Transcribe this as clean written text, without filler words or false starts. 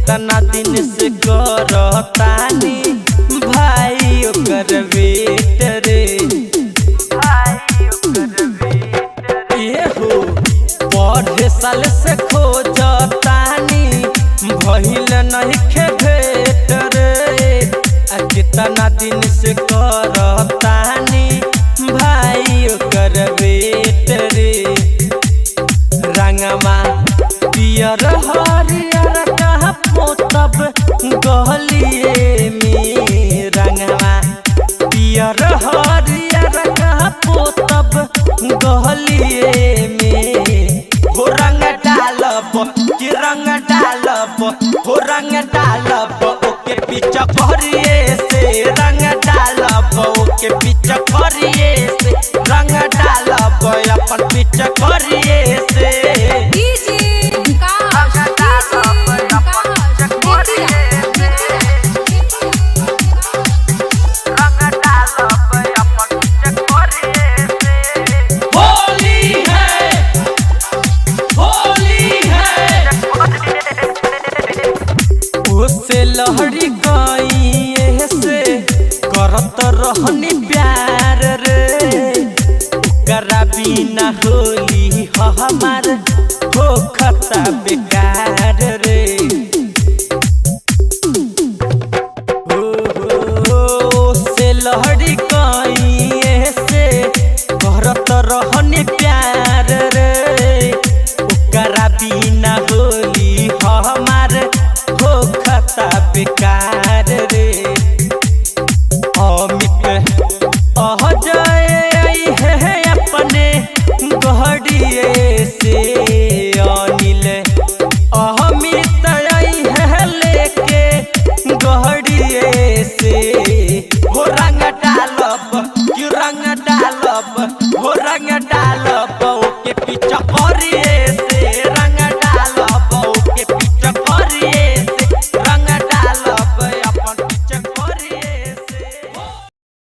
कितना दिन से करतानी भाई ओकर वेट रे ये हो पढ़े साल से खोजतानी भइल नहीं खे भेट रे कितना दिन से करतानी भाई ओकर वेट रे रंगमा पियर हरियर कहाँ पोतब गलिए में रंगवा पियर हरियर कहाँ पोतब गलिए में हो रंग डालब कि रंग डालब हो रंग डालब ओके पीछा करिए से रंग डालब ओके पीछा करिए से रंग डालब अपन पीछा करिए से से लहरी गई से करत रहनी प्यार रे करा बिना होली हमार हो खता बेकार रे हो से लहरी गई से करत रहनी प्यार रे करा बिना होली हमार हो खता बेकार रे अमित अजय है अपने गहड़िए से